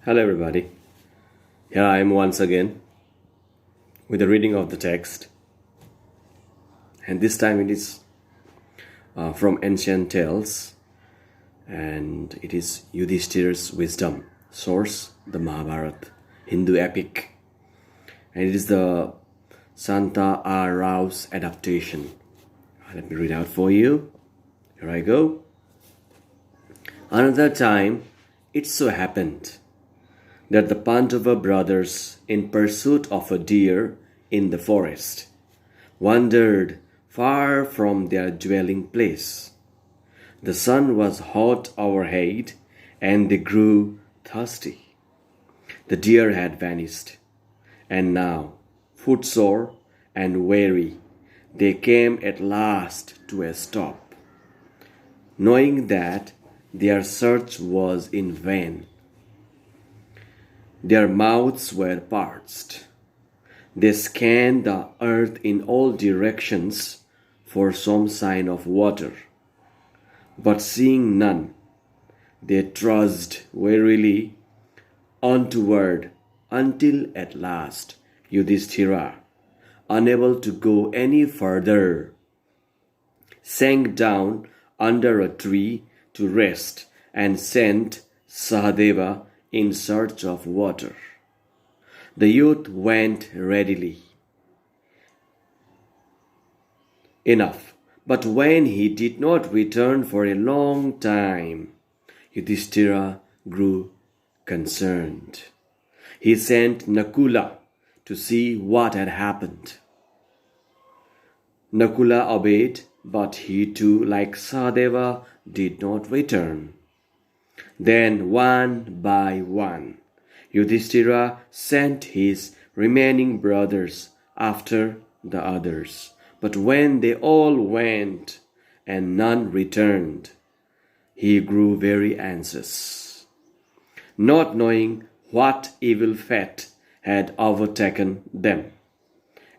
Hello, everybody. Here I am once again with the reading of the text, and this time it is from Ancient Tales, and it is Yudhisthira's Wisdom, source the Mahabharata, Hindu epic, and it is the Shanta Rao's adaptation. Let me read out for you. Here I go. Another time, it so happened that the Pandava brothers, in pursuit of a deer in the forest, wandered far from their dwelling place. The sun was hot overhead, and they grew thirsty. The deer had vanished, and now, footsore and weary, they came at last to a stop. Knowing that their search was in vain, their mouths were parched. They scanned the earth in all directions for some sign of water, but seeing none, they trudged wearily onward until at last Yudhisthira, unable to go any further, sank down under a tree to rest and sent Sahadeva in search of water. The youth went readily enough, but when he did not return for a long time, Yudhisthira grew concerned. He sent Nakula to see what had happened. Nakula obeyed, but he too, like Sahadeva, did not return. Then, one by one, Yudhisthira sent his remaining brothers after the others. But when they all went and none returned, he grew very anxious, not knowing what evil fate had overtaken them.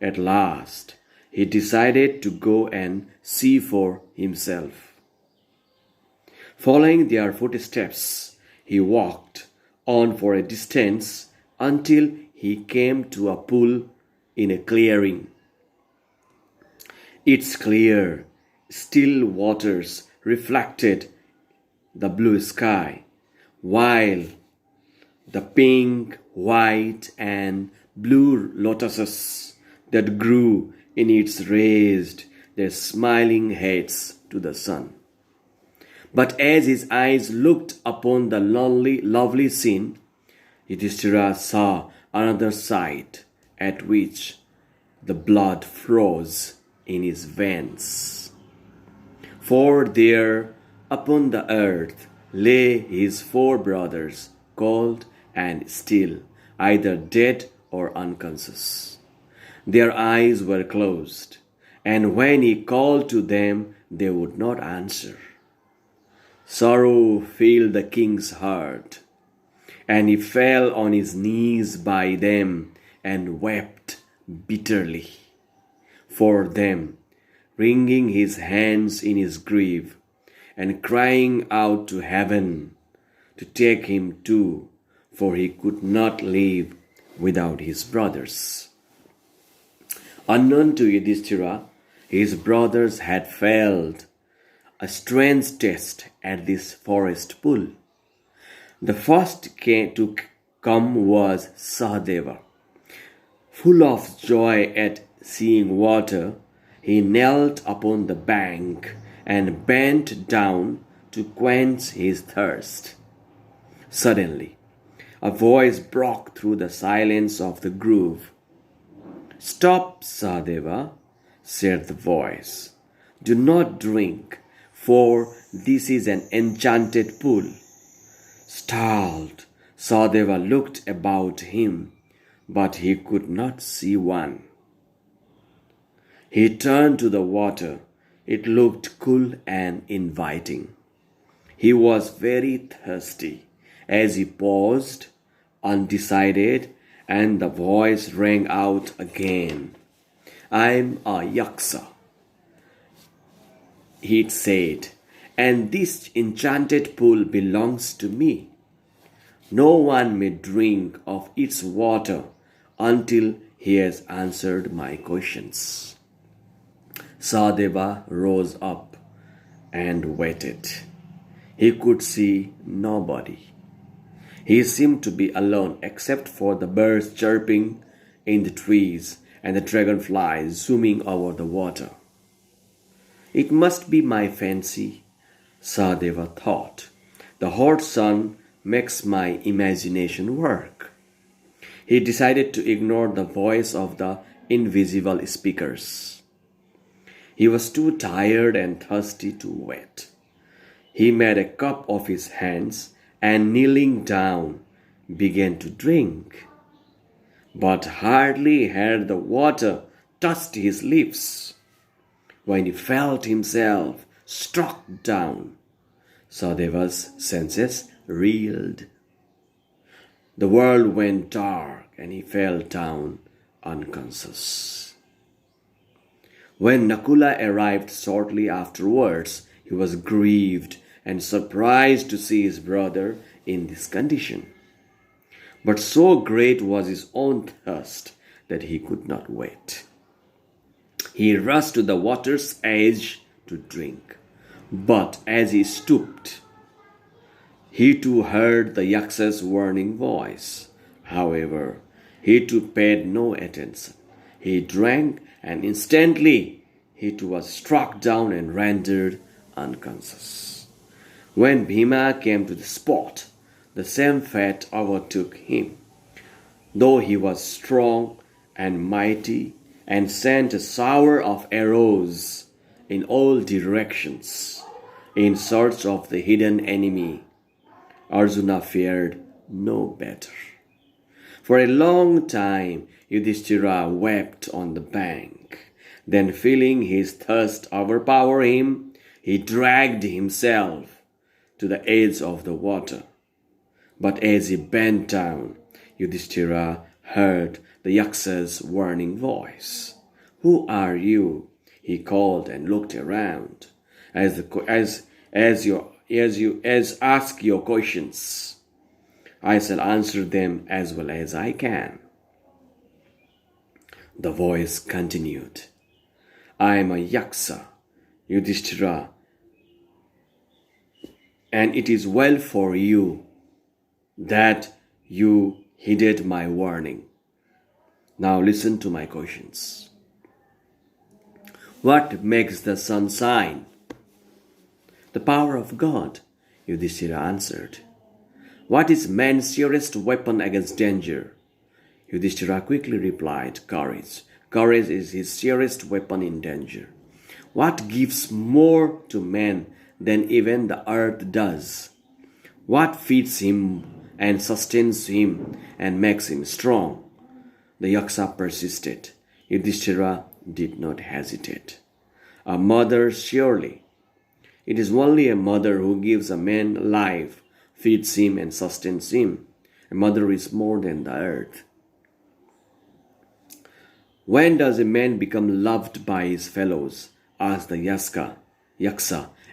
At last, he decided to go and see for himself. Following their footsteps, he walked on for a distance until he came to a pool in a clearing. Its clear, still waters reflected the blue sky, while the pink, white, and blue lotuses that grew in its raised their smiling heads to the sun. But as his eyes looked upon the lovely scene, Yudhisthira saw another sight at which the blood froze in his veins. For there upon the earth lay his four brothers, cold and still, either dead or unconscious. Their eyes were closed, and when he called to them, they would not answer. Sorrow filled the king's heart, and he fell on his knees by them and wept bitterly for them, wringing his hands in his grief and crying out to heaven to take him too, for he could not live without his brothers. Unknown to Yudhisthira, his brothers had failed a strange test at this forest pool. The first to come was Sahadeva. Full of joy at seeing water, he knelt upon the bank and bent down to quench his thirst. Suddenly, a voice broke through the silence of the grove. "Stop, Sahadeva," said the voice. "Do not drink, for this is an enchanted pool." Startled, Sahadeva looked about him, but he could not see one. He turned to the water. It looked cool and inviting. He was very thirsty as he paused, undecided, and the voice rang out again. "I'm a yaksa," he said, "and this enchanted pool belongs to me. No one may drink of its water until he has answered my questions. Sahadeva rose up and waited. He could see nobody. He seemed to be alone except for the birds chirping in the trees and the dragonflies zooming over the water. It must be my fancy, Sahadeva thought. The hot sun makes my imagination work. He decided to ignore the voice of the invisible speakers. He was too tired and thirsty to wait. He made a cup of his hands and kneeling down began to drink. But hardly had the water touched his lips when he felt himself struck down. Sahadeva's senses reeled. The world went dark and he fell down unconscious. When Nakula arrived shortly afterwards, he was grieved and surprised to see his brother in this condition. But so great was his own thirst that he could not wait. He rushed to the water's edge to drink. But as he stooped, he too heard the Yaksa's warning voice. However, he too paid no attention. He drank, and instantly he too was struck down and rendered unconscious. When Bhima came to the spot, the same fate overtook him. Though he was strong and mighty and sent a shower of arrows in all directions in search of the hidden enemy, Arjuna fared no better. For a long time, Yudhisthira wept on the bank. Then, feeling his thirst overpower him, he dragged himself to the edge of the water. But as he bent down, Yudhisthira heard the Yaksa's warning voice. "Who are you?" he called and looked around. As you ask your questions, I shall answer them as well as I can. The voice continued. "I am a Yaksa, Yudhisthira, and it is well for you that you heeded my warning. Now listen to my questions. What makes the sun shine?" "The power of God," Yudhisthira answered. "What is man's surest weapon against danger?" Yudhisthira quickly replied, "Courage. Courage is his surest weapon in danger. What gives more to man than even the earth does? What feeds him and sustains him and makes him strong?" The Yaksa persisted. Yudhisthira did not hesitate. "A mother, surely. It is only a mother who gives a man life, feeds him and sustains him. A mother is more than the earth." "When does a man become loved by his fellows?" asked the Yaksa,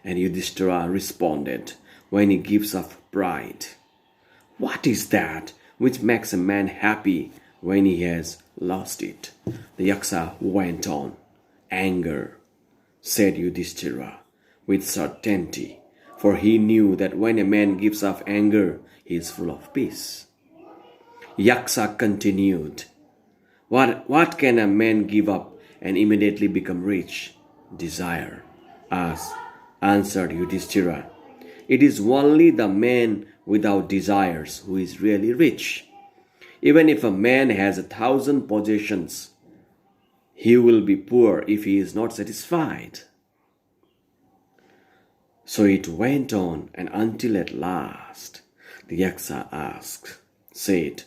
and Yudhisthira responded, "When he gives up pride." "What is that which makes a man happy when he has lost it?" The Yaksa went on. "Anger," said Yudhisthira with certainty, for he knew that when a man gives up anger, he is full of peace. Yaksa continued, What can a man give up and immediately become rich?" "Desire," answered Yudhisthira. "It is only the man without desires who is really rich. Even if a man has 1,000 possessions, he will be poor if he is not satisfied." So it went on, and until at last the Yaksa said,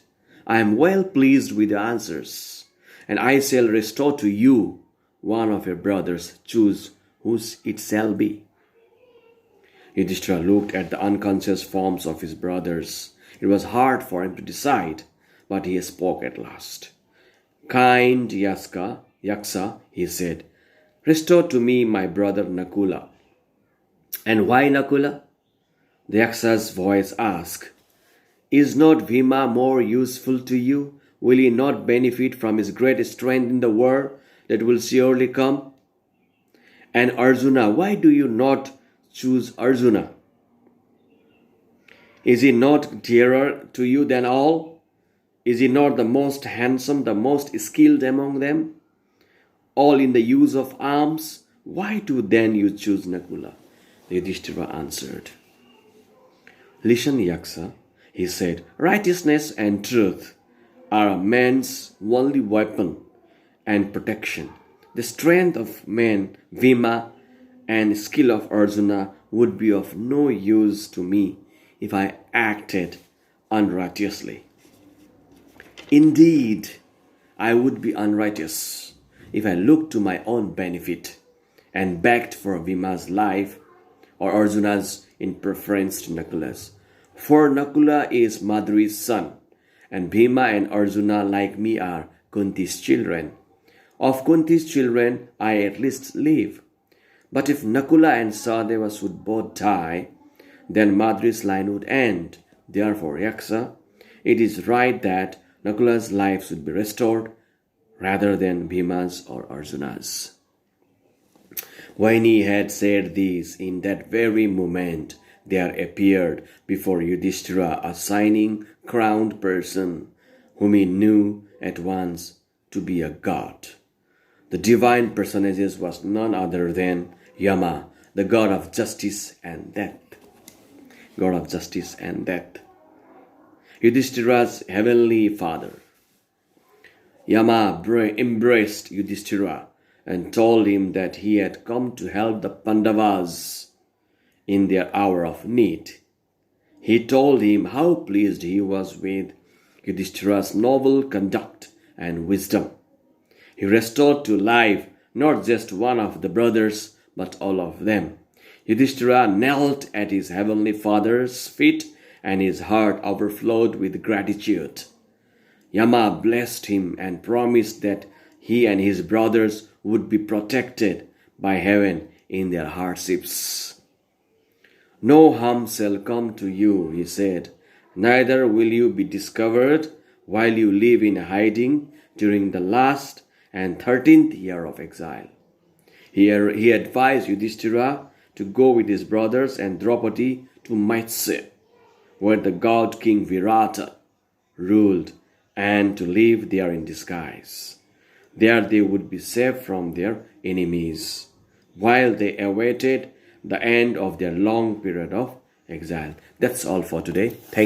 "I am well pleased with the answers, and I shall restore to you one of your brothers. Choose whose it shall be." Yudhishthira looked at the unconscious forms of his brothers. It was hard for him to decide, but he spoke at last. "Kind Yaksa, he said, restore to me my brother Nakula." "And why Nakula?" the Yaksa's voice asked. Is not Bhima more useful to you? Will he not benefit from his great strength in the war that will surely come? And Arjuna, why do you not choose Arjuna? Is he not dearer to you than all? Is he not the most handsome, the most skilled among them? All in the use of arms? Why do then you choose Nakula? Yudhishthira answered. Listen, Yaksa, he said, righteousness and truth are a man's only weapon and protection. The strength of man, Bhima, and skill of Arjuna would be of no use to me if I acted unrighteously. Indeed, I would be unrighteous if I looked to my own benefit and begged for Bhima's life or Arjuna's in preference to Nakula's. For Nakula is Madhuri's son, and Bhima and Arjuna, like me, are Kunti's children. Of Kunti's children, I at least live. But if Nakula and Sahadeva should both die, then Madhuri's line would end. Therefore, Yaksa, it is right that Nakula's life should be restored rather than Bhima's or Arjuna's. When he had said this, in that very moment there appeared before Yudhishthira a shining, crowned person whom he knew at once to be a god. The divine personage was none other than Yama, the god of justice and death. God of justice and death. Yudhishthira's heavenly father. Yama embraced Yudhishthira and told him that he had come to help the Pandavas in their hour of need. He told him how pleased he was with Yudhishthira's noble conduct and wisdom. He restored to life not just one of the brothers, but all of them. Yudhishthira knelt at his heavenly father's feet, and his heart overflowed with gratitude. Yama blessed him and promised that he and his brothers would be protected by heaven in their hardships. No harm shall come to you, he said, neither will you be discovered while you live in hiding during the last and 13th year of exile. He advised Yudhishthira to go with his brothers and Draupadi to Maitse, where the god King Virata ruled, and to live there in disguise. There they would be safe from their enemies, while they awaited the end of their long period of exile. That's all for today. Thank